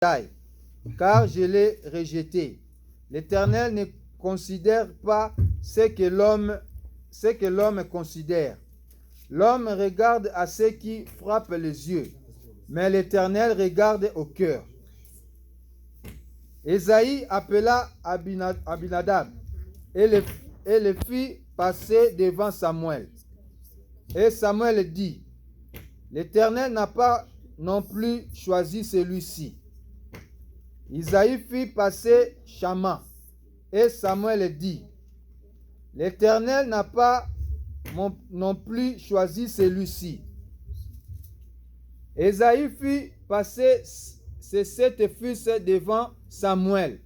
car je l'ai rejeté. L'Éternel ne considère pas ce que l'homme considère. L'homme regarde à ce qui frappe les yeux, mais l'Éternel regarde au cœur. Ésaïe appela Abinadab et le fit passer devant Samuel. Et Samuel dit, l'Éternel n'a pas non plus choisi celui-ci. Isaïe fit passer Shama. Et Samuel dit, l'Éternel n'a pas non plus choisi celui-ci. Ésaïe fit passer ses 7 fils devant Samuel.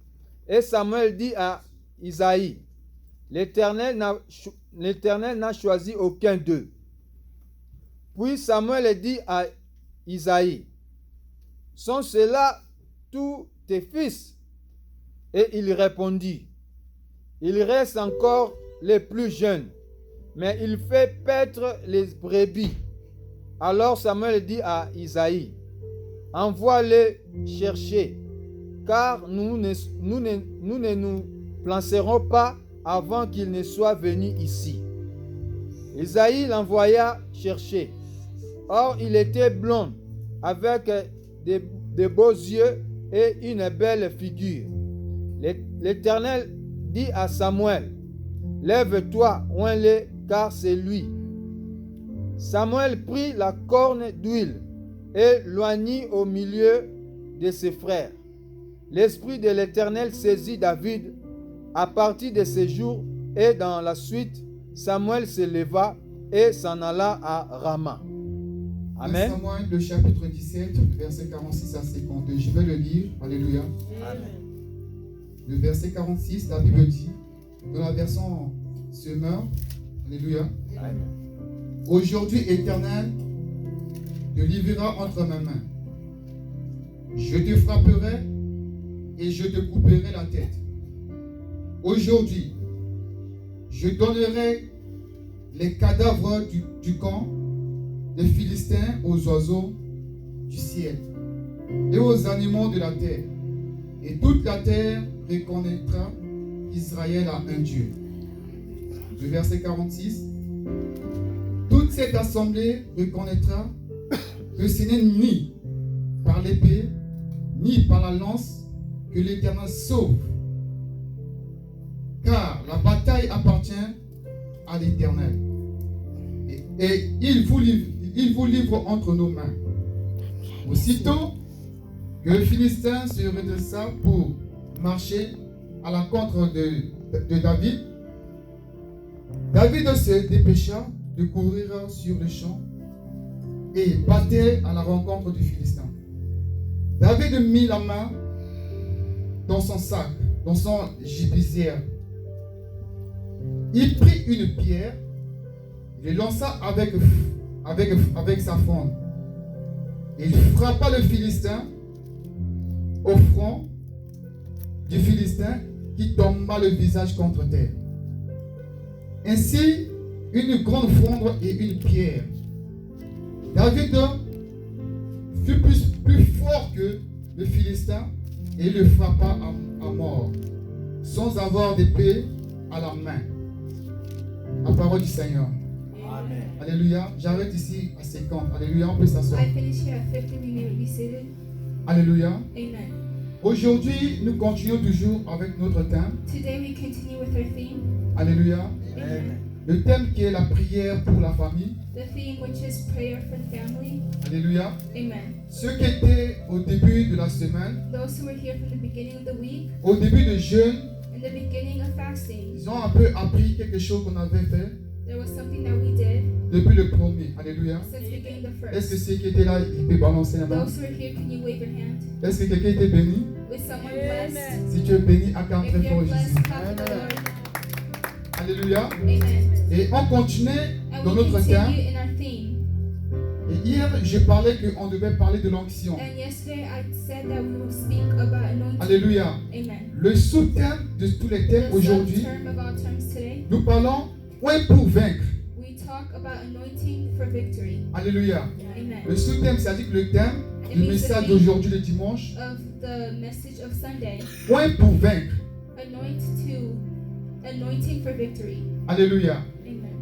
Et Samuel dit à Isaïe, l'Éternel n'a choisi aucun d'eux. Puis Samuel dit à Isaïe, sont ceux-là tous tes fils? Et il répondit, il reste encore les plus jeunes, mais il fait paître les brebis. Alors Samuel dit à Isaïe, envoie-les chercher, car nous ne nous placerons pas avant qu'ils ne soient venus ici. Isaïe l'envoya chercher. Or, il était blond, avec de beaux yeux et une belle figure. L'Éternel dit à Samuel, lève-toi, oins-le, car c'est lui. Samuel prit la corne d'huile et l'oignit au milieu de ses frères. L'Esprit de l'Éternel saisit David à partir de ce jour, et dans la suite, Samuel se leva et s'en alla à Rama. Amen. Samuel, le chapitre 17, verset 46 à 52. Je vais le lire. Alléluia. Amen. Le verset 46, la Bible dit, dans la version Semeur, Alléluia. Amen. Aujourd'hui, Éternel, te livrera entre mes mains. Je te frapperai et je te couperai la tête. Aujourd'hui, je donnerai les cadavres du camp des Philistins aux oiseaux du ciel et aux animaux de la terre. Et toute la terre reconnaîtra qu'Israël a un Dieu. Le verset 46. Toute cette assemblée reconnaîtra que ce n'est ni par l'épée, ni par la lance que l'Éternel sauve. Car la bataille appartient à l'Éternel. Et il vous livre entre nos mains. Aussitôt que le Philistin se redressa pour marcher à l'encontre de David, David se dépêcha de courir sur le champ et battait à la rencontre du Philistin. David mit la main dans son sac, dans son gibecière. Il prit une pierre, il le lança avec sa fronde. Il frappa le Philistin au front du Philistin qui tomba le visage contre terre. Ainsi, une grande fronde et une pierre. David fut plus fort que le Philistin et le frappa à mort, sans avoir d'épée à la main. La parole du Seigneur. Amen. Alléluia. J'arrête ici à 50. Alléluia. On peut s'asseoir. I finish here at 50. We may be seated. Alléluia. Amen. Aujourd'hui, nous continuons toujours avec notre thème. Today we continue with our theme. Alléluia. Amen. Le thème qui est la prière pour la famille. The theme which is prayer for the family. Alléluia. Amen. Ceux qui étaient au début de la semaine, Those who were here from the beginning of the week, au début de jeûne, in the beginning of fasting, ils ont un peu appris quelque chose qu'on avait fait there was something that we did depuis le premier. Alléluia. since beginning the Est-ce que first. ceux qui étaient là, ils peuvent balancer la main? Those who are here, can you wave your hand? Est-ce que quelqu'un était béni? Was someone blessed? Si tu es béni, acclame If très you're fort Jésus. blessed, clap for the Lord. Alléluia. Amen. Et on continue And dans we notre thème. continue in our theme. Et hier, je parlais qu'on devait parler de l'onction. And yesterday I said that we will speak about anointing. Alléluia. Amen. Le sous-thème de tous les thèmes The aujourd'hui, term of our terms today, nous parlons ouais pour vaincre. we talk about anointing for victory. Alléluia. Amen. Le sous-thème, c'est-à-dire que le thème, du means the message theme d'aujourd'hui le dimanche. of the message of Sunday. Point pour vaincre. Anointing for victory. Alléluia. Amen.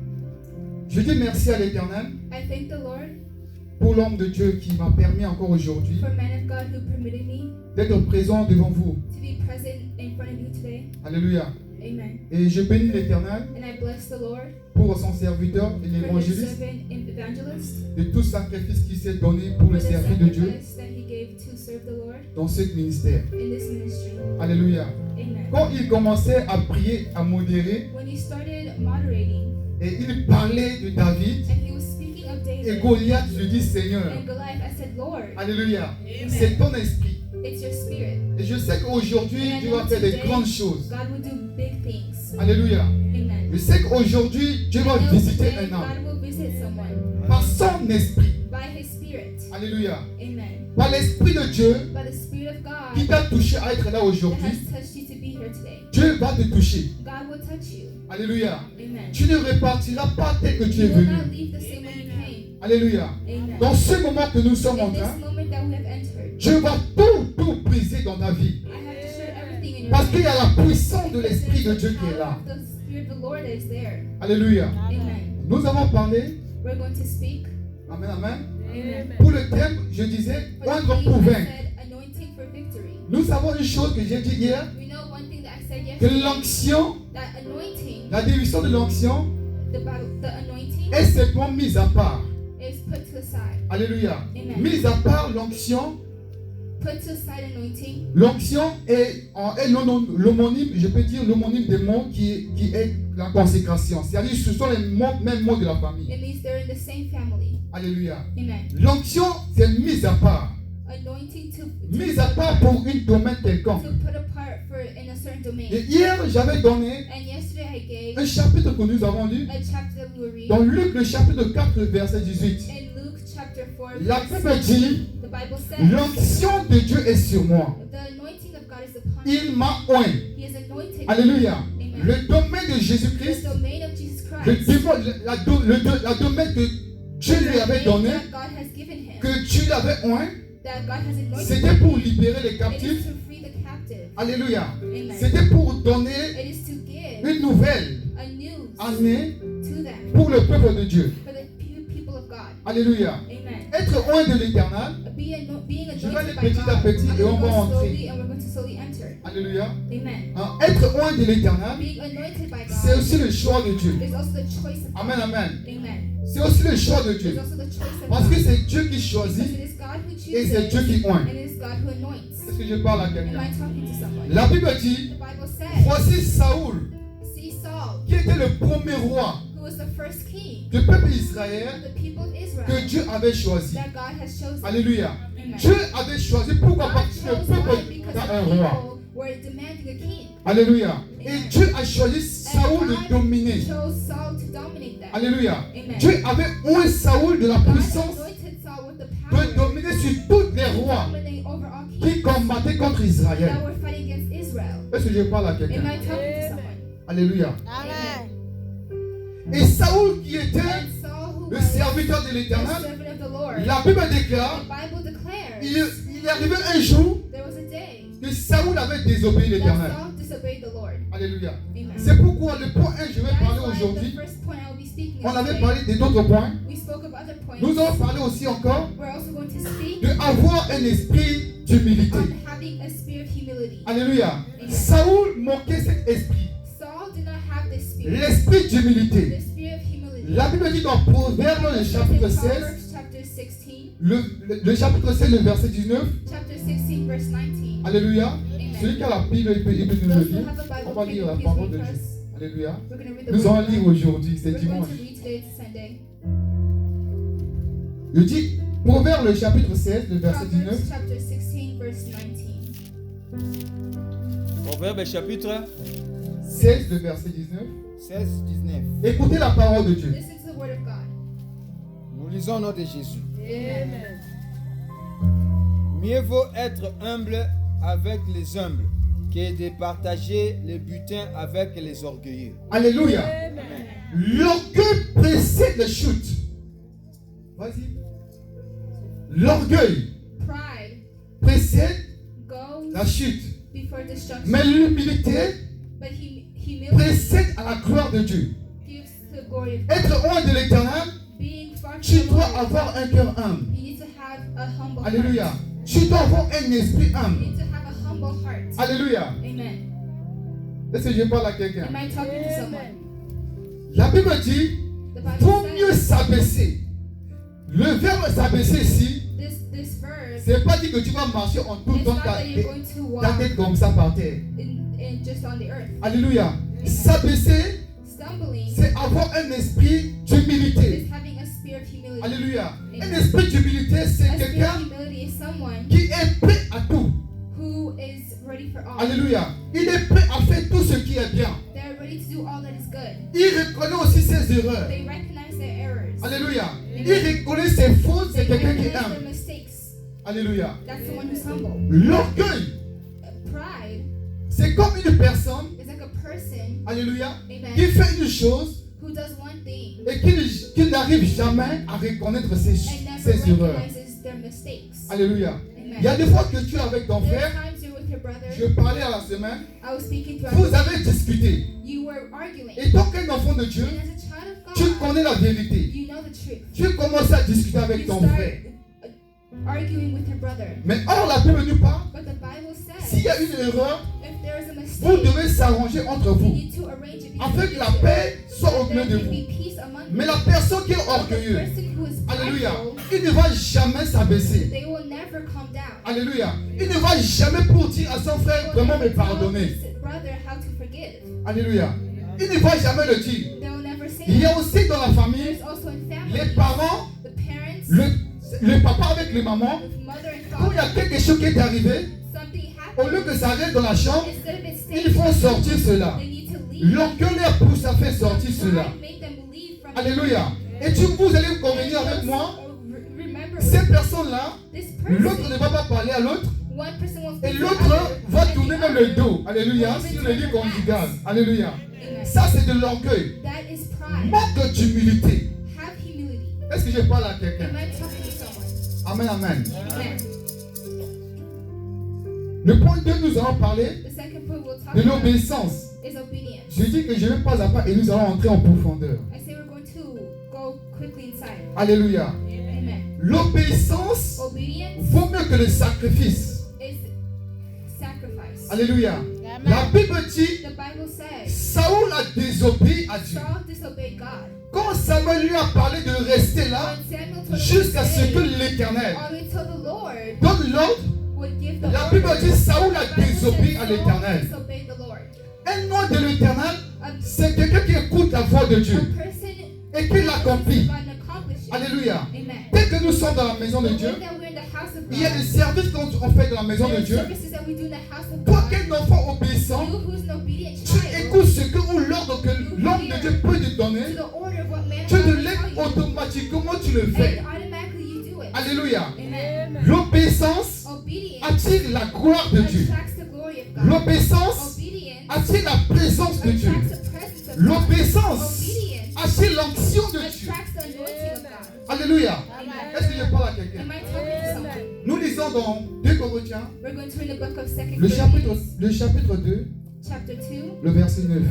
Je dis merci à l'Éternel I thank the Lord pour l'homme de Dieu qui m'a permis encore aujourd'hui for man of God who permitted me d'être présent devant vous. to be present in front of you today. Alléluia. Amen. Et je bénis l'Éternel And I bless the Lord pour son serviteur et for his l'évangéliste servant and evangelist, de tout sacrifice qui s'est donné pour for le the service de Dieu sacrifice that he gave to serve the Lord dans ce ministère. in this ministry. Alléluia. Amen. Quand il commençait à prier, à modérer, When he started moderating et il parlait de David, and he was speaking of et David Goliath, je dis Seigneur, and Goliath, I said, Lord, Alléluia, c'est ton esprit. it's your spirit. Et je sais qu'aujourd'hui, Dieu va faire des grandes choses. God will do big things. Alléluia. Amen. Je sais qu'aujourd'hui, Dieu va I know visiter today un homme God will visit someone par son esprit. by his spirit. Alléluia. Amen. Par l'esprit de Dieu By the spirit of qui God t'a touché à être là that aujourd'hui, has touched you to be here today. Dieu va te toucher. God will touch you. Alléluia. Amen. Tu ne repartiras pas tel que tu You es will venu. not leave the same way you came. Alléluia. Amen. Dans ce moment que nous sommes en In this train, moment that we have entered, Dieu va tout briser dans ta vie. I have to share everything in your Parce qu'il y life. a la puissance de Because l'Esprit de there's Dieu the qui est power là. of the Spirit of the Lord that is there. Alléluia. Amen. Nous avons parlé, We're going to speak. amen, amen. Amen. Pour le thème, je disais, For the oindre theme, pour I vaincre. said anointing for victory. Nous savons une chose que j'ai dit hier, We know one thing that I said que yesterday. l'onction, That anointing, la division de l'onction the anointing est simplement mise à part. is put to the side. Alléluia. Amen. Mise à part l'onction, Put to the side anointing. l'onction est l'homonyme, je peux dire l'homonyme des mots qui est la consécration. C'est-à-dire ce sont les mêmes mots de la famille. It means they're in the same family. Alléluia. Amen. L'onction, c'est mise à part. Anointing to Mise à part pour une domaine quelconque. to put apart for in a certain domain. Et hier, j'avais donné And yesterday I un gave chapitre que nous avons lu a chapter that we were reading dans Luc, le chapitre 4, verset 18. in Luke chapter 4. La verse Bible 16. dit, The Bible says l'onction de Dieu est sur moi. the anointing of God is upon Il him. m'a oint. He has anointed Alléluia. me. Amen. Le domaine de The Jésus-Christ, domain of Jesus le Christ. la domaine que Dieu lui avait donné, That God has given him. que Dieu l'avait oint, That God has anointed c'était pour him. libérer les It is captifs. to free the captive. Alléluia. Amen. C'était pour donner It is to give une nouvelle a news année to them pour le peuple de Dieu. for the people of God. Alléluia. Amen. Être oint de l'Éternel. Being Je vais aller anointed by petit à God. petit I'm et on going va to go entrer. slowly and we're going to slowly enter. Alléluia. Amen. Hein, être oint de l'Éternel, Being anointed by c'est God aussi le choix de Dieu. is also the choice of God. Amen, amen. Amen. C'est aussi le choix de It's Dieu. also the choice of Parce que God. c'est Dieu qui Because choisit it is God who et c'est Dieu chooses qui oint. and it is God who anoints. Est-ce que je parle à Am quelqu'un? I talking to someone? La Bible dit, The Bible says, voici Saoul, see Saul, qui était le premier roi who was the first king du peuple of d'Israël the people of Israel que Dieu avait choisi. that God has chosen. Alléluia. Amen. Dieu avait choisi. Pourquoi? God Parce que le chose one peuple because a the un roi. people were demanding a king. Alléluia. Et Dieu a choisi Saoul de And God dominer. chose Saul to dominate them. Alléluia. Amen. Dieu avait oint Saoul de la God puissance anointed Saul with the de power dominer sur tous les to rois dominate over all qui kings combattaient contre Israël. that were fighting against Israel. Est-ce que je parle à Am quelqu'un? I talking to someone? Alléluia. Amen. Et Saoul qui était And Saul, who le was serviteur de the l'Éternel, servant of the Lord, la Bible the déclare, Bible declares il est arrivé un jour there was a day que Saoul avait désobéi that l'Éternel. Saul disobeyed the Lord. Alléluia. Amen. C'est pourquoi le point 1, je vais That parler is why the aujourd'hui. first point I will be speaking On of avait today, parlé d'autres points. we spoke of other points. Nous allons parler aussi encore We're also going to speak d'avoir un esprit d'humilité. on having a spirit of humility. Alléluia. Saoul manquait cet esprit. Saul did not have this spirit, L'esprit d'humilité. the spirit of humility. La Bible dit dans Proverbe, le chapitre 16, Proverbs chapter 16, le chapitre 16, le verset 19. chapter 16, verse 19. Alléluia. Amen. Celui qui a la Bible, il peut nous le Those who lire. have a On Bible, va can lire la you parole please de read Dieu. for us? Alléluia. We're going to read the Nous word allons of lire God. aujourd'hui, c'est We're going dimanche. to read today, it's Sunday. Je dis Proverbe, le chapitre 16, le verset 19. Proverbs chapter 16, verse 19. Proverbe chapitre 16, le verset 19. 16, 19. Écoutez la parole de Dieu. Listen to the word of God. Nous lisons au nom de Jésus. Amen. Mieux vaut être humble avec les humbles que de partager le butin avec les orgueilleux. Alléluia. L'orgueil précède la chute. Vas-y. L'orgueil précède goes la chute. before destruction, Mais l'humilité but humility précède à la gloire de Dieu. gives the glory of God. Être loin de l'éternel, Being far tu from the dois Lord, avoir un cœur humble. you need to have a humble Alléluia. heart. Tu dois avoir un esprit You humble. need to have a humble heart. Alléluia. Amen. Est-ce que je parle à quelqu'un? Am I talking to someone? La Bible dit, The Bible vaut mieux says s'abaisser. Le verbe s'abaisser ici, this verse c'est pas dit que tu vas marcher en tout it's temps not ta that you're going to ta walk tête comme ça par terre. in just on the earth. Alléluia. S'abaisser, Stumbling c'est avoir un esprit d'humilité. is having a spirit of humility. Alléluia. Un esprit d'humilité, A c'est spirit quelqu'un of humility is someone qui est prêt à tout. who is ready for all. Alléluia. Il est prêt à faire tout ce qui est bien. They're ready to do all that is good. Il reconnaît aussi ses erreurs. They recognize their errors. Alléluia. Il reconnaît ses fautes, c'est They quelqu'un qui est recognize their humble. mistakes. Alléluia. That's the one who's humble. L'orgueil, Pride c'est comme une personne, is like a person, alléluia, qui amen, fait une chose who does one thing et qui n'arrive jamais à reconnaître ses and never erreurs. recognizes their mistakes. Alléluia. Amen. Il y a des fois que tu es avec ton There are frère, times you're with your brother. je parlais à la semaine, I was speaking to vous our avez discuté. you were arguing. Et tant qu'un enfant de Dieu, And as a child of tu God, connais la vérité. you know the truth. Tu commences à discuter avec You ton start frère. arguing with your brother. Mais or, la Bible nous parle, But the Bible says s'il y a une erreur, if there is a vous mistake, devez s'arranger entre you vous, need to arrange it afin between que you la two. paix soit au There milieu de can vous. be peace among Mais you. la personne qui est The orgueilleuse, person who is alléluia, prideful, il ne va jamais s'abaisser. they will never calm down. Alléluia. Il ne va jamais pour dire à son frère, They will vraiment me never tell pardonner. his brother how to forgive. Alléluia. Il ne va jamais le dire. They will never say Il y that. a aussi dans la famille, There's also in les families, parents, the parents, le papa avec les mamans, with mother and quand il y a father, quelque chose qui est arrivé, something au lieu happens, que ça reste dans la chambre, instead of it ils staying, font sortir cela. they need to leave. L'orgueil leur pousse à faire sortir cela. Pride make them leave from Alléluia. Et vous allez convenir avec moi, remember ces personnes-là, this l'autre ne person, va pas parler à l'autre, one person wants to et be l'autre other, va and the tourner même le other- dos. Alléluia. Sur le lit conjugal. Alléluia. Amen. Ça, c'est de l'orgueil. That is pride. Manque d'humilité. Have humility. Est-ce que je parle à quelqu'un? Am I talking to someone? Amen, amen. Amen. Le point 2, nous allons parler The second point we'll talk de about l'obéissance. is obedience. Je dis que je vais pas à pas et nous allons entrer en profondeur. I say we're going to go quickly inside. Alléluia. Amen. L'obéissance Obedience vaut mieux que le sacrifice. is sacrifice. Alléluia. La Bible dit, The Bible says Saoul a désobéi à Dieu. Saul disobeyed God. Quand Samuel lui a parlé de rester là, When Samuel told him jusqu'à to ce stay, que l'Éternel until the Lord donne l'ordre, would give the la order. Bible dit Saoul a The Bible désobéi says à Saul l'Éternel. disobeyed the Lord. Un nom de l'Éternel, A c'est quelqu'un qui écoute la voix de Dieu person et qui l'accomplit. God accomplished it. Alléluia. Amen. Dès que nous sommes dans la maison de The Dieu, way that we're in the house of il y a des God, services qu'on fait dans la maison there de are Dieu. services that we do in the house of Toi God. qui es un enfant obéissant, You who's an obedient tu child, écoutes ce que ou l'ordre que l'homme de Dieu peut te donner. to the order of what man Tu God te will lèves tell you, automatiquement, tu le fais. and automatically you do it. Alléluia. Amen. L'obéissance Obedience attire la gloire de Dieu. attracts the glory of God. L'obéissance Obedience attire la présence de Dieu. attracts the presence of God. L'obéissance Obedience attire l'onction de Dieu. attracts the anointing of God. Alléluia. Amen. Est-ce que je parle à quelqu'un? Am I talking to someone? Nous lisons dans 2 Corinthiens, We're going to read the book of 2 le chapitre 2, chapter 2, le verset 9.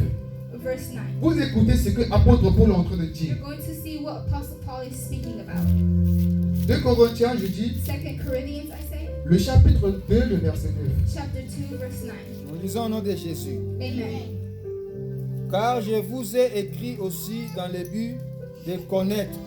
verse 9. Vous écoutez ce que l'apôtre Paul est en train de dire. You're going to see what Apostle Paul is speaking about. 2 Corinthiens, je dis, 2 Corinthians, I say, le chapitre 2, le verset 9. chapter 2, verse 9. Nous lisons au nom de Jésus. Amen. Car je vous ai écrit aussi dans le but de connaître,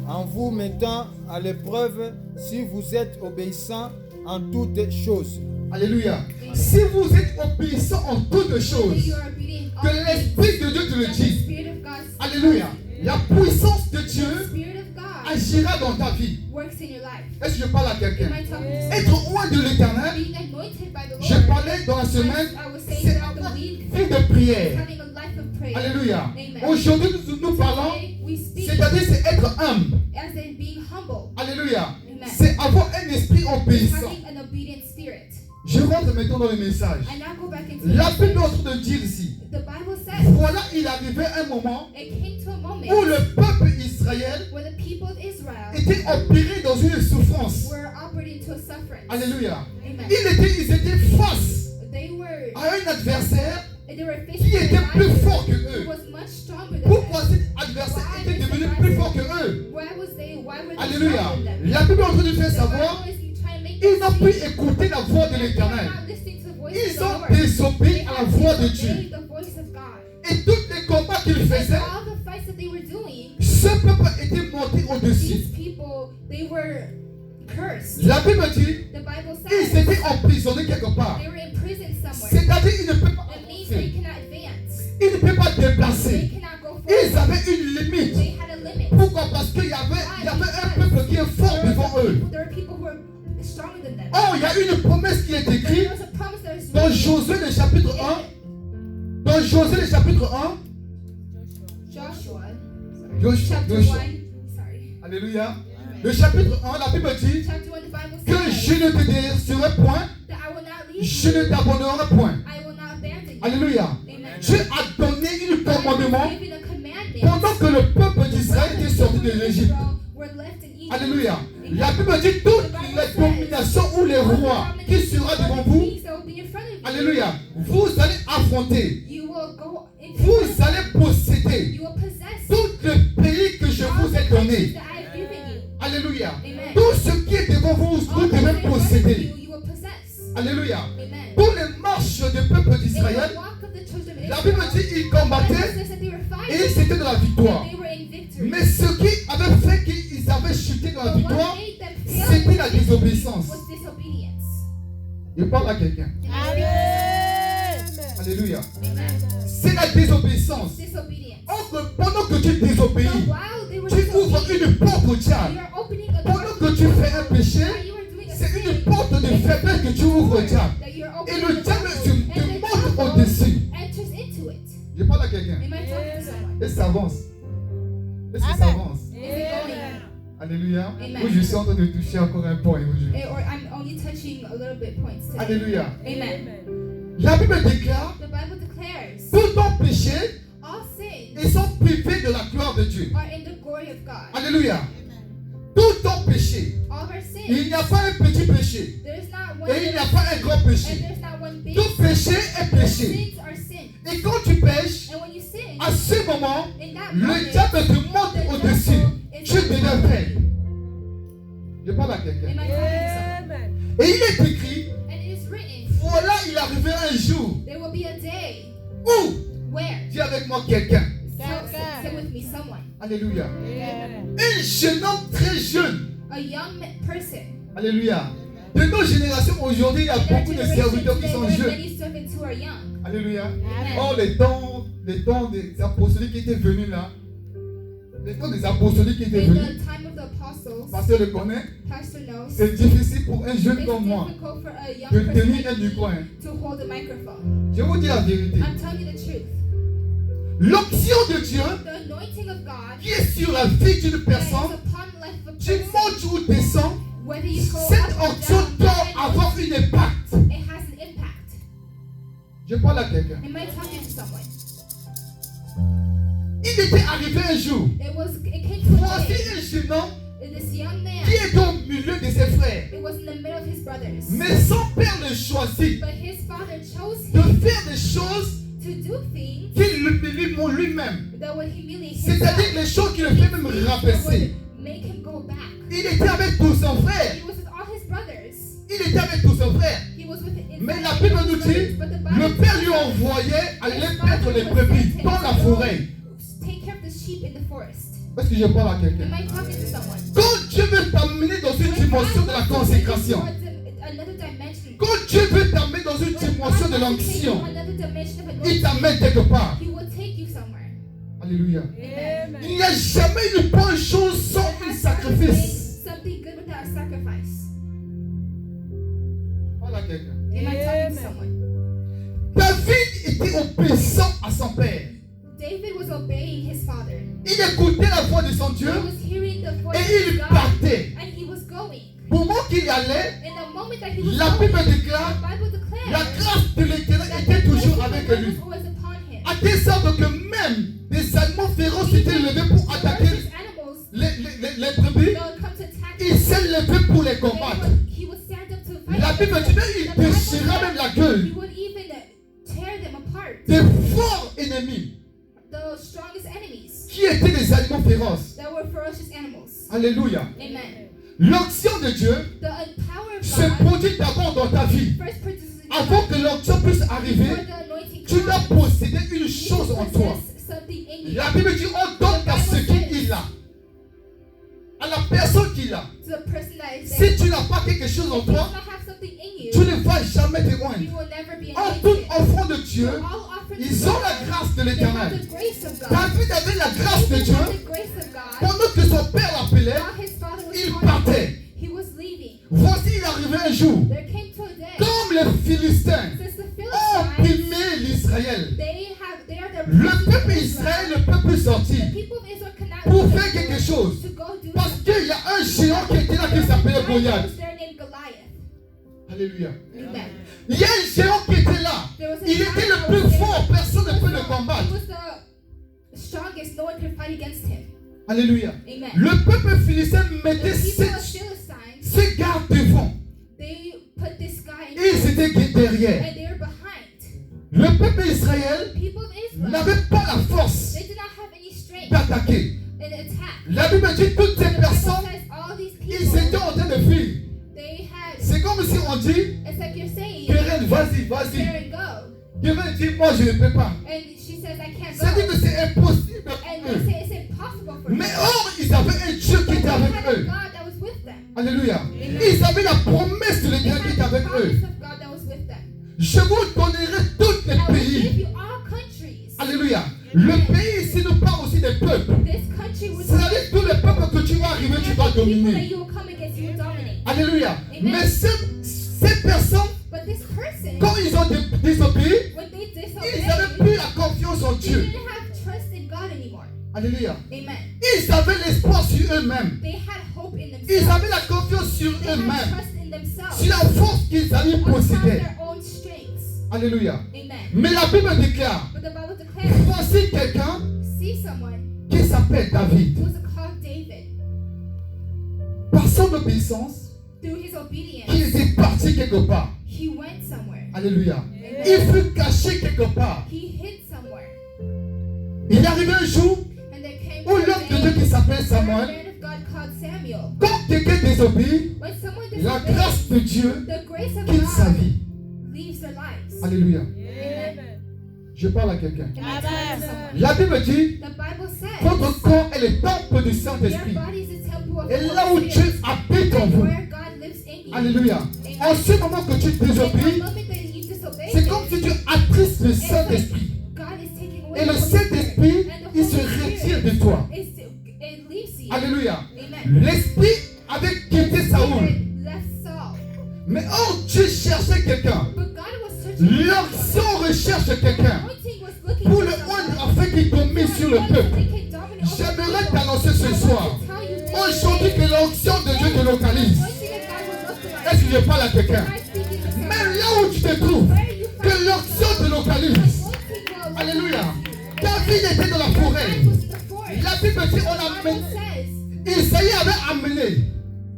en vous mettant à l'épreuve si vous êtes obéissants en toutes choses. Alléluia. Si vous êtes obéissant en toutes Whether choses, you are obedient in que all things, l'Esprit de Dieu te le that the dise. Spirit of God speaks. Alléluia. La puissance de The Dieu Spirit of God agira dans ta vie. works in your life. Est-ce que je parle à Am quelqu'un? I talking to someone? Être loin de l'Éternel, Being anointed by the je Lord. parlais dans la semaine, I was saying c'est throughout avoir the une week, vie de prière. having a life of prayer. Alléluia. Amen. Aujourd'hui, nous parlons, Today we speak c'est-à-dire c'est être humble. as in being humble, Alléluia. Amen. C'est avoir un esprit obéissant. having an obedient spirit. Je rentre maintenant dans le message. I now go back into La the Bible est en message. train de dire ici, The Bible says voilà, il arrivait un moment it came to a moment où le peuple Israël where the people of Israel était opéré dans une souffrance. were operating to a suffering. Alléluia. Amen. Amen. Ils étaient face They were à un adversaire facing qui était a plus rival fort que who eux. was much stronger than Pourquoi them. cet adversaire était devenu plus fort que eux? Why were they Alléluia. stronger than them? La Bible est en train de faire The savoir, Bible is trying to make ils n'ont them pu see écouter la voix de that they are l'Éternel. not listening to the voice Ils of ont the Lord. désobéi They à la have voix de Dieu. disobeyed the voice of God. Et tous les combats qu'ils And faisaient, all the fights that they were doing, ce peuple était monté au-dessus. these people, they were cursed. La Bible dit, The Bible ils says étaient emprisonnés quelque part. they were in prison somewhere. C'est-à-dire qu'ils ne peuvent pas It means they avancer. cannot advance. Ils ne peuvent pas They déplacer. cannot go Ils forward. avaient une limite. They had a limit. Pourquoi? Parce qu'il y avait un peuple qui est fort devant eux. There are people who are stronger than them. Oh, il y a une promesse qui est There écrite was a promise that was dans written Josué le chapitre 1. Dans Josué le chapitre 1. Joshua Joshua. chapter 1. Sorry. Alléluia. Le chapitre 1, la Bible dit Chapter 1, the Bible que says je ne te délaisserai point, that I will not leave je you. ne t'abandonnerai point. I will not abandon you. Alléluia. Amen. Dieu a donné un God commandement has given a commandment. pendant que le peuple d'Israël While the était sorti de children of l'Égypte. Israel were left in Egypt. Alléluia. Amen. La Bible dit toutes les dominations ou les rois qui sera devant vous. Kings that will be in front of you. Alléluia. Vous allez affronter. You will go into Vous allez posséder You will possess tout le pays que je all vous the ai countries donné. that I have given you. Alléluia. Amen. Tout ce qui est devant vous, All vous that is devez in front of posséder. you, you will possess. Alléluia. Amen. Pour les marches du peuple In d'Israël, the walk of the children of la Israel, Bible dit qu'ils the Bible combattaient says that they were et fighting ils étaient dans la victoire. and they were in victory. Mais ce qui avait fait qu'ils avaient chuté dans la But what victoire, made them fail c'était la désobéissance. was disobedience. Je parle à quelqu'un. Amen. Alléluia. Amen. C'est la désobéissance. Disobedience. Or, pendant que tu désobéis, But while they were tu ouvres disobedient, une porte au you diable. are opening a door Pendant que tu fais un péché, while you are doing a c'est sin, une porte de faiblesse que tu ouvres au diable. that you're Et opening le the diable door, te and the monte devil au-dessus. enters into it. Je parle à quelqu'un. Am I talking to someone? Et ça avance. Et ça Amen. avance. Is it going? Alléluia. Amen. Où je suis en train de toucher encore un point aujourd'hui. Or I'm only touching a little bit points today. Alléluia. Amen. La Bible déclare, The Bible declares tous ton péché, all sins ils sont privés de la gloire de Dieu. are in the glory of God. Alléluia. Tout ton péché. All of our sins. Il n'y a pas un petit péché. There's not one Et il n'y a little pas un grand and péché. there's not one big Tout péché est péché. Sins are sin. Et quand tu pêches, And when you sin, à ce moment, in that le moment, diable te monte the au-dessus. devil is Tu deviens above faible. you. Je parle à quelqu'un. Am I talking to someone? Et il est écrit, And it is written, voilà, il arrivera un jour there will be a day où, where, dis avec moi quelqu'un. say with me, someone, Alléluia. Un jeune homme très jeune. a young person. Alléluia. De nos générations aujourd'hui, il y a In our beaucoup de generation serviteurs qui today, sont there are jeunes. many servants who are young. Alléluia. Amen. Oh, les temps des apostoliques qui étaient venus là. Les temps des apostoliques qui étaient In venus. the time of the apostles, Pasteur le connaît. Pastor knows, C'est difficile pour un jeune it's comme moi difficult for a young de person tenir like un du me coin. to hold a microphone. Je vous dis la vérité. I'm telling you the truth. L'onction de Dieu The anointing of God qui est sur la vie d'une that is personne, upon the life of a tu person, montes ou descends, whether you go cette up or onction down, doit avoir un impact. it has an impact. Je parle à quelqu'un. Am I talking to someone? Il était arrivé un jour. It came to a Voici day. un jeune homme This young man, qui est au milieu de ses frères. it was in the middle of his brothers. Mais son père le choisit But his father chose de him faire des choses to do things qui l'humilient lui-même. that would humiliate C'est-à-dire himself. les choses qui le fait même Things that rabaisser. would make him go back. Il était avec tous ses frères. He was with all his brothers. Il était avec tous ses frères. He was with his Mais la his Bible nous brothers, dit, but the le Bible père lui says envoyait aller his paître father les was brebis sent him dans la to go forêt. Take care of the sheep in the forest. Est-ce que je parle à quelqu'un? Am I talking to someone? Quand Dieu veut t'amener dans une dimension de la consécration, Another dimension. quand Dieu veut t'amener dans une dimension de l'onction, Another dimension of il anointing, t'amène quelque part. He will take you somewhere. Alléluia. Amen. Il n'y a jamais une bonne chose sans There un has sacrifice. to be something good without a sacrifice. Parle à quelqu'un. Am I talking to someone? David était obéissant à son père. David was obeying his father. Il écoutait la voix de son Dieu He was hearing the voice et il of God, partait. and he was going. Au moment qu'il y allait, In the moment that he was la going, Bible the déclare, Bible la declares grâce de l'Éternel that était the grace toujours of avec the Lord lui. was always upon him. À telle sorte que même des animaux féroces s'étaient levés pour attaquer Ferocious animals, les brebis. they would come to attack Il him. s'est levé pour les combattre. He would stand up to La fight Bible them. dit ennemis, would even tear them apart. des forts ennemis, The strongest enemies qui étaient des animaux féroces. that were ferocious animals. Alléluia. Amen. L'onction de Dieu The power of se God produit d'abord dans ta vie. first produces in your Avant life. que l'onction puisse Before arriver, the anointing tu dois comes, posséder une you chose en toi. possess something in you. La Bible dit on donne à ce qu'il a, à la personne qu'il a. To the person that is there. Si tu n'as pas quelque chose en If you do toi, not have something in tu you, ne vas jamais te you loin. will never be En toute anointed. offrande de Dieu, All offered to ils ont God, la grâce de they have l'Éternel. the grace of God. David avait la grâce de He Dieu. had the grace of God. Pendant que son père l'appelait, While his father was il calling, partait. he was leaving. Voici, il arrivait un jour, There came to a day, comme les Philistins since the ont Philistines, opprimé l'Israël. they are the Le princes of peuple Israel. Israël ne peut plus sortir The people of Israel cannot pour do faire it. quelque chose. To go do Parce something. qu'il y a un géant qui était là qui s'appelait There Goliath. was there named Goliath. Alléluia. Amen. Il y a un géant qui était là. There was a Il giant était le that plus was there. fort. Personne ne peut le He combattre. was the strongest. No one could fight against him. Alléluia. Amen. Le peuple philistin The mettait people of ses Philistines, gardes devant. they put this guy in Et ils étaient derrière. and they were behind. Le peuple Israël The people of Israel, n'avait pas la force they did not have any strength d'attaquer. in attack. La Bible dit toutes The ces Bible personnes, says all these ils étaient people, en train de fuir. they had, C'est comme si on dit, it's like you're saying, Keren, vas-y. there and go. Keren dit, moi je ne peux pas. And she says, I can't C'est-à-dire go. que c'est impossible pour And eux. they say it's impossible for Mais them. or, ils avaient un Dieu qui But était they avec had a eux. God that was with them. Alléluia. Amen. Ils avaient la promesse de They l'Éternel qui était had the avec eux. promise of God that was with them. Je vous donnerai tous les I will give pays. you all countries. Alléluia. Le pays ici nous parle aussi des peuples. This country will C'est-à-dire tous les peuples que tu vas arriver, tu vas people that dominer. you will come against, you will dominate. Alléluia. Amen. Mais ces personnes, But this person, quand ils ont désobéi, when they ils disobeyed, n'avaient plus la confiance en they Dieu. didn't have trust in God anymore. Alléluia. Amen. Ils avaient l'espoir sur eux-mêmes. They had hope in Ils themselves. avaient la confiance sur They had eux-mêmes. trust in themselves. Sur la force qu'ils allaient On top of posséder. their own strengths. Alléluia. Amen. Mais la Bible déclare, But the Bible declares, voici quelqu'un see someone qui s'appelle David. who was called David. Par son obéissance, Through his obedience, il était parti quelque part. he went somewhere. Alléluia. Amen. Il fut caché quelque part. He hid somewhere. Il est arrivé un jour And there came où to a l'homme de Dieu day qui s'appelle where a Samuel, man of God called Samuel. quand quelqu'un désobéit, When someone la disobeys, grâce de Dieu the grace of quitte sa God vie. leaves their lives. Alléluia. Amen. Je parle à quelqu'un. Am I talking to someone? La Bible dit, The Bible says, votre corps est le temple du your Saint-Esprit. body is a temple of Et the là où Holy Dieu Spirit, habite en and vous. where God lives in you. Alléluia. En ce moment que tu And the désobéis, moment that you disobey c'est Him, comme si tu attristes le Saint-Esprit. God is taking away Et le the Holy Saint-Esprit, Spirit, and the il se Holy retire Spirit de toi. it leaves you. Alléluia. Amen. L'Esprit avait quitté Saoul. Spirit left Saul, Mais oh, Dieu cherchait quelqu'un. but God was searching. L'onction recherche quelqu'un Anointing was looking pour for le someone. rendre afin qu'il domine sur le peuple. J'aimerais t'annoncer ce soir, aujourd'hui, que l'onction de Dieu te localise. Est-ce que je parle à quelqu'un? Même là où tu te trouves, que l'onction te localise. Alléluia. David était dans la forêt. La Bible dit on a Isaïe avait amené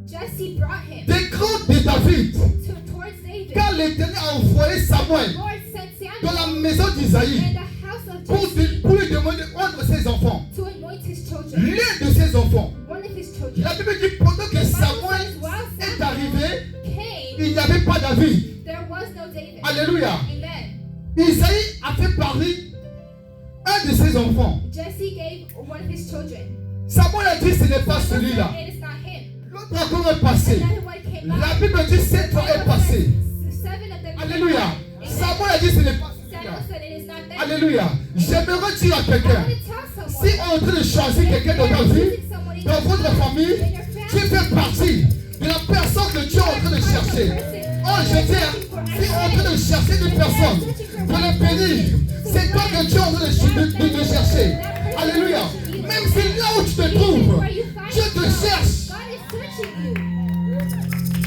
Jesse brought him des grands de David. towards David. Quand l'Éternel a envoyé Samuel Lord sent dans la Samuel maison d'Isaïe in the house of pour Jesse lui demander un de ses enfants, to anoint his children. l'un de ses enfants. One of his children La Bible dit pendant que The Bible Samuel says, while est Samuel arrivé, came, il n'y avait pas David. there was no David. Alléluia. Amen. Isaïe a fait parler un de ses enfants. Jesse gave one of his children. Samuel a dit ce n'est pas Samuel celui-là. said, it is not him. L'autre encore est passé. Another one came La back. Bible dit sept fois est passé. Seven of them came Alléluia. back. Amen. Samuel a dit ce n'est pas celui-là. Samuel said it is not them. Alléluia. J'aimerais dire à I quelqu'un, want to tell someone. si on est en train de choisir quelqu'un dans ta vie, dans votre famille, tu fais partie de la personne que Dieu est en train de chercher. Oh, je dis, si on est en train de chercher une personne pour le bénir, c'est toi que Dieu est en train de chercher. Alléluia. Même si là où tu te trouves, Dieu te cherche. God is searching you.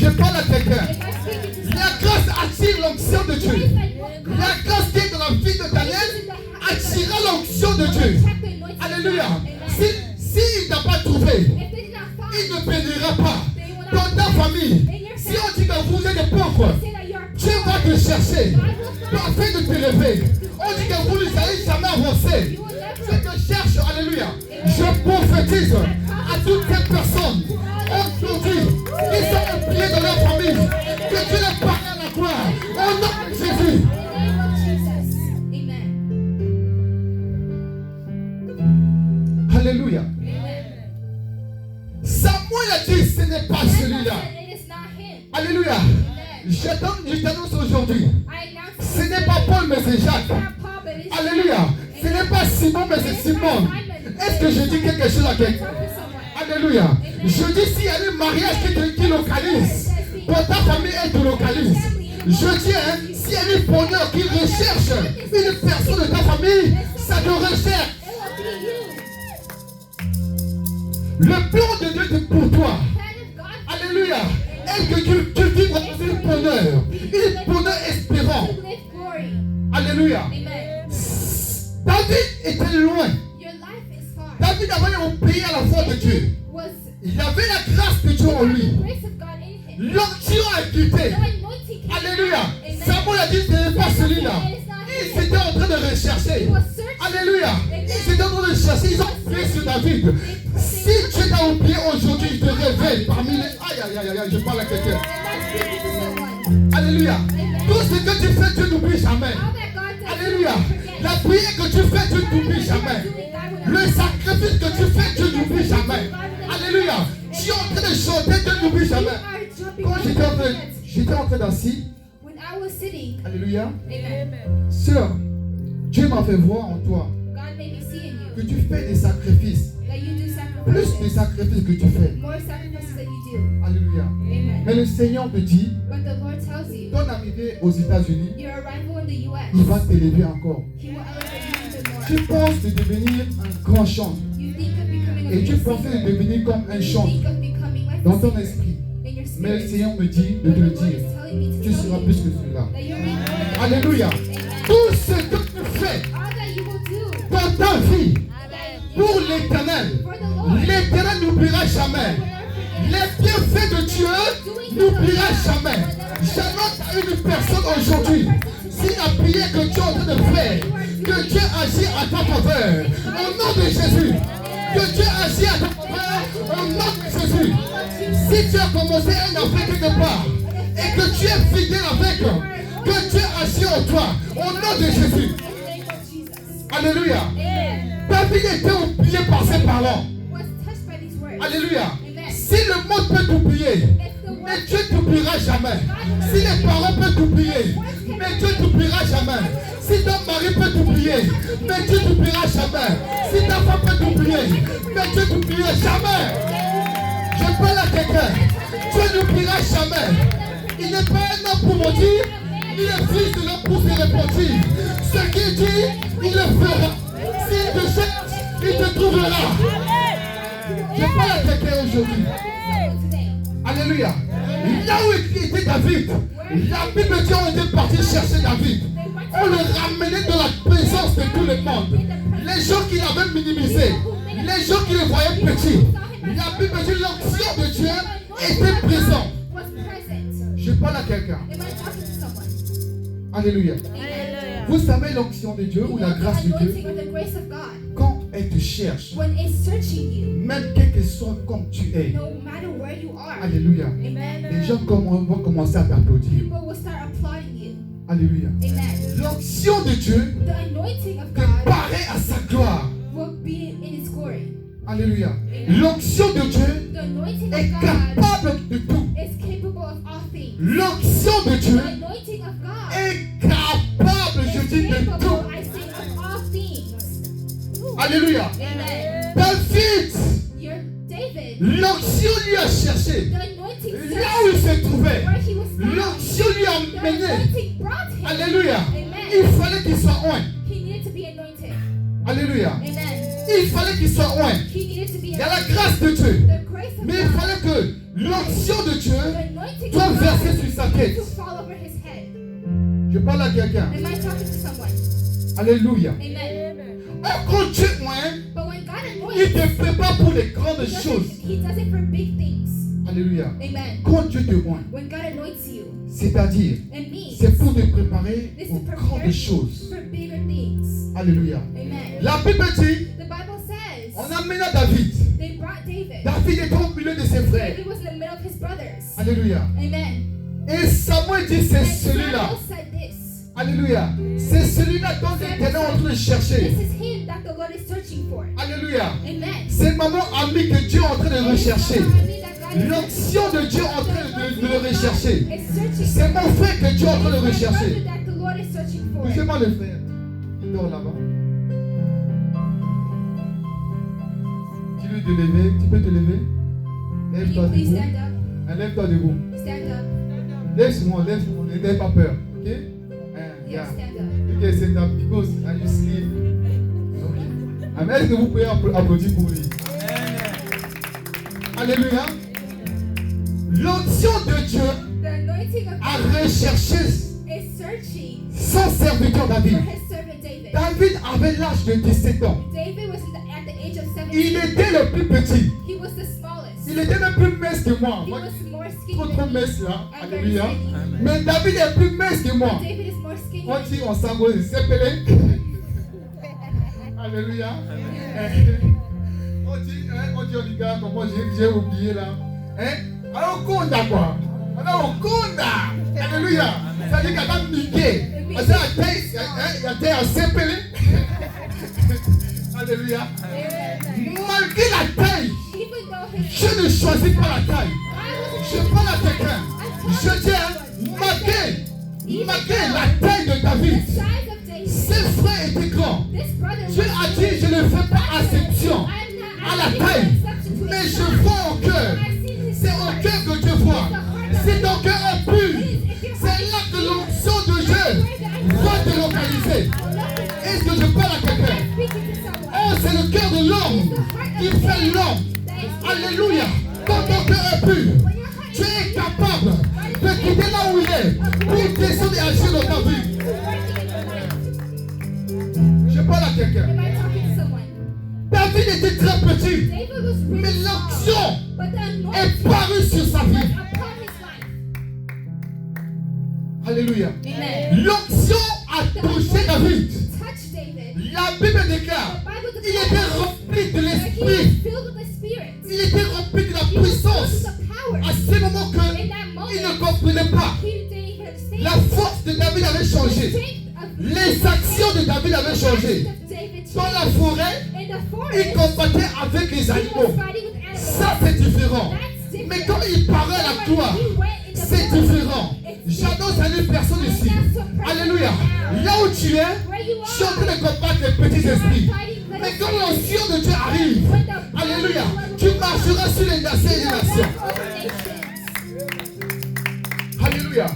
Je parle à quelqu'un. If I speak into La grâce attire l'onction de Dieu. La grâce qui est dans la vie de Daniel attira l'onction de Dieu. Alléluia. S'il n'a pas trouvé, il ne bénira pas. Dans ta famille, si on dit que vous êtes des pauvres, Dieu va te chercher afin de te lever. On dit que vous n'allez jamais avancer. Je te cherche, alléluia. Je prophétise à toutes ces personnes aujourd'hui qui sont oubliées dans leur famille, que Dieu les parle à la gloire. Au nom de Jésus. Alléluia. Samuel a dit, ce n'est pas celui-là. Alléluia. Je t'annonce aujourd'hui, ce n'est pas Paul mais c'est Jacques. Alléluia. Ce n'est pas Simon mais c'est Simon. Est-ce que je dis quelque chose à quelqu'un? Alléluia. Je dis s'il y a un mariage qui localise, pour ta famille elle te localise. Je dis, s'il y a un bonheur qui recherche une personne de ta famille, ça te recherche. Le plan de Dieu est pour toi. Alléluia. Est-ce que tu vivras dans un bonheur espérant. Alléluia. David était loin. David avait obéi à la voix de Dieu. Il avait la grâce de Dieu en lui. L'onction a quitté. Alléluia. Samuel a dit, ce n'est pas celui-là. Ils étaient en train de rechercher. Alléluia. Ils étaient en train de chercher. Ils ont prié sur David. Si Dieu t'a oublié aujourd'hui, il te révèle parmi les... Aïe, je parle à quelqu'un. Alléluia. Tout ce que tu fais, Dieu n'oublie jamais. Alléluia. La prière que tu fais, Dieu n'oublie jamais. Le sacrifice que tu fais, Dieu n'oublie jamais. Alléluia. Tu es en train de chanter, Dieu n'oublie jamais. Quand j'étais en train d'assis, alléluia. Sœur, Dieu m'a fait voir en toi que tu fais des sacrifices. Plus des sacrifices que tu fais. Alléluia. Mais le Seigneur te dit, ton arrivée aux États-Unis, il va t'élever encore. Tu penses de devenir un grand chanteur. Et tu pensais de devenir comme un chanteur dans ton esprit. Mais le Seigneur me dit de te le dire. Tu seras plus que cela. Alléluia. Tout ce que tu fais dans ta vie pour l'Éternel, l'Éternel n'oubliera jamais. Les bienfaits de Dieu n'oubliera jamais. J'annonce à une personne aujourd'hui, si la prière que tu es en train de faire, que Dieu agit à ta faveur, au nom de Jésus, que Dieu agit à ta faveur, au nom de Jésus. Si tu as commencé un affaire quelque part, et que tu es fidèle avec, que Dieu agit en toi, au nom de Jésus. Alléluia. David était oublié par ses parents. Alléluia. Si le monde peut t'oublier, mais Dieu ne t'oubliera jamais. Si les parents peuvent t'oublier, mais Dieu ne t'oubliera jamais. Si ton mari peut t'oublier, mais Dieu ne t'oubliera jamais. Si ta femme peut t'oublier, mais Dieu ne t'oubliera jamais. Je parle à quelqu'un. Dieu n'oubliera jamais. Il n'est pas un homme pour mentir, il est fils de l'homme pour se repentir. Ce qu'il dit, il le fera. S'il te cherche, il te trouvera. Je parle à quelqu'un aujourd'hui. Alléluia. Là où était David, la Bible dit on était parti chercher David. On le ramenait dans la présence de tout le monde. Les gens qui l'avaient minimisé, les gens qui le voyaient petit. La Bible dit l'onction de Dieu était présente. Je parle à quelqu'un. Alléluia. Vous savez l'onction de Dieu ou la grâce de Dieu, quand elle te cherche, même quel que soit comme tu es, alléluia, les gens vont commencer à t'applaudir. Alléluia. L'onction de Dieu te paraît à sa gloire. Alléluia. L'onction de Dieu est capable de tout. L'onction de Dieu est capable, je dis, de tout. Alléluia. David, l'onction lui a cherché. Là où il se trouvait, l'onction lui a mené. Alléluia. Il fallait qu'il soit oint. Alléluia. Il fallait qu'il soit oint. Il y a la grâce de Dieu. Mais il fallait que l'onction de Dieu soit versée sur sa tête. Je parle à quelqu'un. Alléluia. Or, quand Dieu oint, il te prépare pour les grandes choses. Alléluia. Amen. Quand Dieu te oint, When God anoints you, c'est-à-dire, it means c'est pour te préparer this aux to grandes prepare choses. for bigger things. Alléluia. Amen. La Bible dit, The Bible says on amena David. they brought David. David était au milieu de ses frères. David was in the middle of his brothers. Alléluia. Amen. Et Samuel dit, c'est And celui-là. Samuel said this. Alléluia. C'est celui-là dont l'Éternel est en train de chercher. This is him that the Lord is searching for. Alléluia. Amen. C'est maman ami que Dieu est en train de rechercher. It's not me that God is L'onction de Dieu est en train de le rechercher. is searching C'est for. mon frère que Dieu est en train de It's my rechercher. brother that the Lord is searching for. Bougez-moi le frère. Il dort là-bas. Dis-lui de lever. Tu peux te lever. Can Lève-toi you please debout. stand up? Lève-toi debout. Stand up. Lève-moi. N'aie pas peur. Ok? Yes, Yeah. stand up. Okay, stand up because you sleep. Okay. Amen. Est-ce que vous pouvez applaudir pour lui? Alléluia. L'onction de Dieu The anointing of a God recherché is searching son serviteur for David. his servant David. David avait l'âge de 17 ans. David was at the age of Il 17. était le plus petit. He was the smallest. Il était même plus mince que moi. He Moi, was more trop skinny trop than me. mince là. I'm very Alléluia. skinny. Mais David est plus mince que moi. David is more skinny. On dit on s'envoie, il s'appelait. Alléluia. On dit au gars, comment j'ai oublié là. Hein? Alors Konda quoi. Alors Konda. Alléluia. Ça dit qu'à la Mickey. Parce que la tête, il y a des s'appelait. Alléluia. Amen. Malgré la taille, Even though his je ne choisis pas la taille. I Je wasn't parle à quelqu'un. Je dis, malgré la taille de the David, size of David. ses frères étaient grands. This brother Dieu a dit, je ne fais pas exception à la taille, mais je vois au cœur. C'est au cœur que Dieu voit. Si ton cœur est pur, c'est là que l'onction de Dieu va te localiser. Est-ce que je parle à quelqu'un? Oh, c'est le cœur de l'homme qui fait l'homme. Alléluia. Quand ton cœur est pur, tu es capable de quitter là où il est pour descendre et agir dans ta vie. Je parle à quelqu'un. David était très petit, mais l'onction est parue sur sa vie. Alléluia. L'onction a touché David. La Bible déclare, il était rempli de l'esprit. Il était rempli de la puissance. À ce moment qu'il ne comprenait pas. La force de David avait changé. Les actions de David avaient changé. Dans la forêt, il combattait avec les animaux. Ça, c'est différent. Mais quand il parlait à la gloire, c'est différent. J'annonce à une personne ici. Alléluia. Là où tu es, tu es en train de combattre les petits esprits. Mais quand l'onction de Dieu arrive, alléluia, tu marcheras sur les nations et les nations. Alléluia.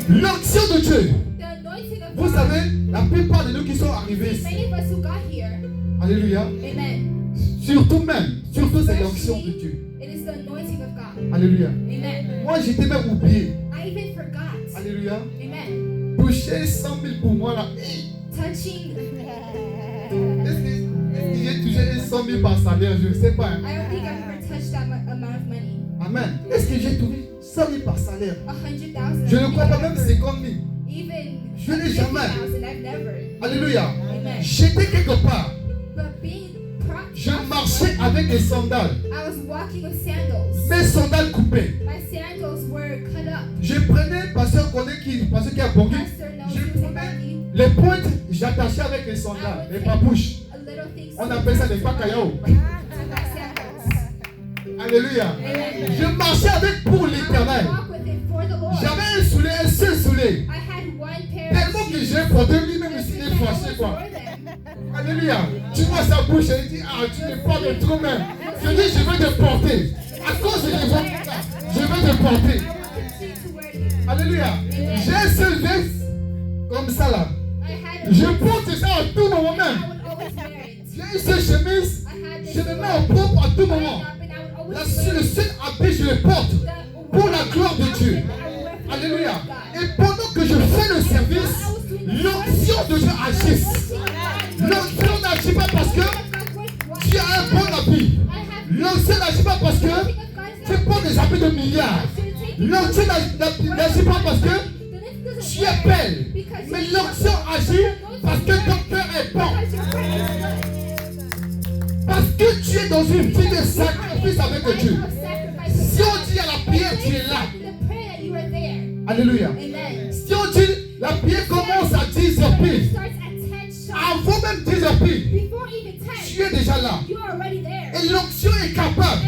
L'onction de Dieu. Vous savez, la plupart de nous qui sont arrivés ici, alléluia, surtout c'est l'onction de Dieu. Alléluia. Moi j'étais même oublié. Alléluia. Toucher 100 000 pour moi là. Est-ce que j'ai touché 100 000 par salaire? Je ne sais pas. Hein. Amen. Est-ce que j'ai touché 100 000 par salaire? Je ne crois pas même 50 000. Je n'ai jamais. Alléluia. J'étais quelque part. Je marchais avec des sandales. Mes sandales coupées. Je prenais, pasteur connaît qui a bongué. Je prenais les pointes, j'attachais avec les sandales, les papouches. On appelle ça des pakayao. Alléluia. Je marchais avec pour l'Éternel. J'avais un seul soulier. Tellement que j'ai porté lui-même ici est fâché quoi. Alléluia. Tu vois sa bouche et il dit, ah tu n'es pas de trop même. Je dis, je vais te porter. À cause de l'évêque, je vais te porter. Alléluia. J'ai un seul veste comme ça là. Je porte ça à tout moment même. J'ai une seule chemise. Je me mets au propre à tout moment. Là, sur le seul habit, je le porte pour la gloire de Dieu. Alléluia. Et pendant que je fais le service, l'onction de Dieu agisse. L'onction n'agit pas parce que tu as un bon habit. L'onction n'agit pas parce que tu portes des habits de milliards. L'onction n'agit pas parce que tu es belle. Mais l'onction agit parce que ton cœur est bon. Parce que tu es dans une vie de sacrifice avec Dieu. Si on dit à la prière, tu es là. Alléluia. Si on dit la prière commence à 10 heures pile, avant même 10 heures pile, tu es déjà là. Et l'onction est capable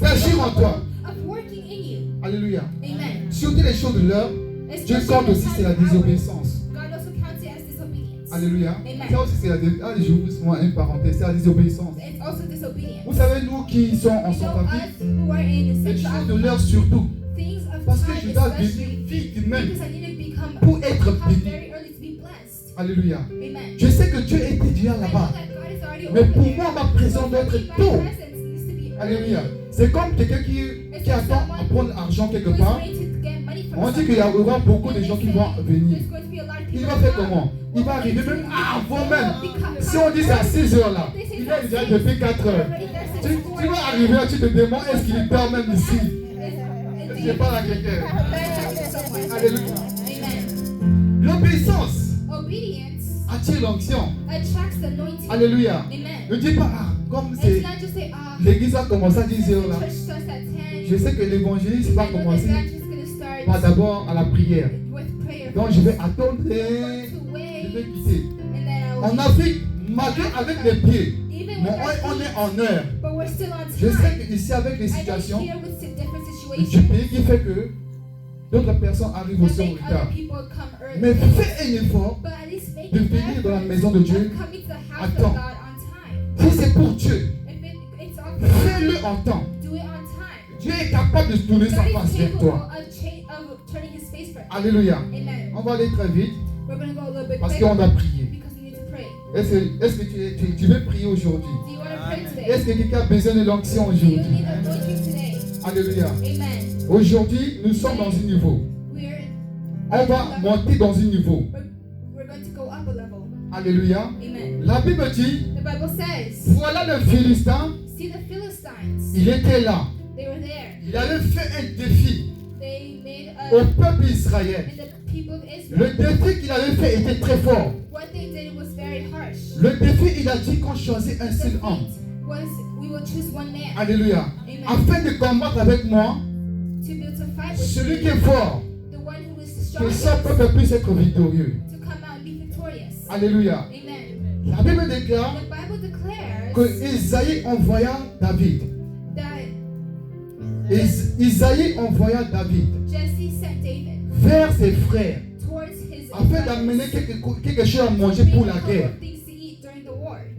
d'agir en toi. Alléluia. Si on dit les choses de l'heure, Dieu compte aussi c'est la désobéissance. Alléluia. Ça aussi c'est la désobéissance. Ah, j'ouvre souvent une parenthèse, c'est la désobéissance. Vous savez, nous qui sommes en Centrafrique, les choses de l'heure surtout. Parce que je dois vivre vite humaine pour être béni. Alléluia. Je sais que Dieu est déjà là-bas. Mais pour moi, ma présence doit être tôt. Alléluia. C'est comme quelqu'un qui attend à prendre l'argent quelque part. On dit qu'il y aura beaucoup de gens qui vont venir. Il va faire comment? Il va arriver même avant même. Si on dit c'est à 6 heures là, il est déjà depuis 4 heures. Tu vas arriver, tu te demandes est-ce qu'il dort même ici? Je parle à quelqu'un. Alléluia. L'obéissance attire l'onction. Alléluia. Ne dis pas, comme c'est l'église a commencé à 10 heures là. Je sais que l'évangélisme va commencer pas d'abord à la prière. Donc je vais attendre et je vais quitter. En Afrique, malgré avec les pieds, mais on est en heure. Je sais que ici avec les situations du pays qui fait que d'autres personnes arrivent aussi en retard. Mais fais un effort de venir dans la maison de Dieu à temps. Si c'est pour Dieu, fais-le en temps. Dieu est capable de tourner sa face vers toi. Alléluia. On va aller très vite parce qu'on doit prier. Est-ce que tu veux prier aujourd'hui? Est-ce que quelqu'un a besoin de l'onction aujourd'hui? Alléluia. Aujourd'hui, nous sommes dans un niveau. On va monter dans un niveau. Alléluia. La Bible dit, voilà le Philistin, il était là. Il avait fait un défi au peuple d'Israël. Le défi qu'il avait fait était très fort. Le défi, il a dit qu'on choisit un seul homme. Alléluia. Afin de combattre avec moi, celui qui est fort, que son peuple puisse être victorieux. Alléluia. La Bible déclare que Isaïe envoya David. Isaïe envoya David vers ses frères afin d'amener quelque chose à manger pour la guerre.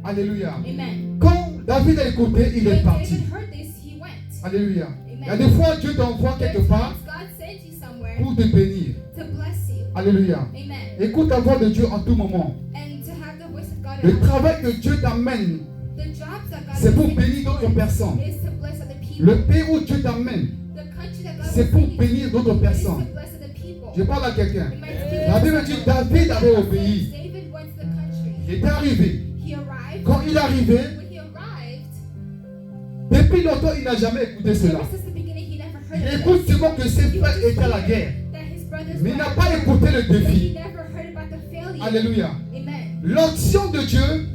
Alléluia. Quand David a écouté, il est parti. Alléluia. Il y a des fois Dieu t'envoie quelque part pour te bénir. Alléluia. Écoute la voix de Dieu en tout moment. Le travail que Dieu t'amène, c'est pour bénir d'autres personnes. Le pays où Dieu t'amène, c'est pour bénir d'autres personnes. Je parle à quelqu'un. La Bible dit que David avait obéi. Il est arrivé. Quand il est arrivé, depuis longtemps, il n'a jamais écouté cela. Il écoute seulement que ses frères étaient à la guerre. Mais il n'a pas écouté le défi. Alléluia. L'onction de Dieu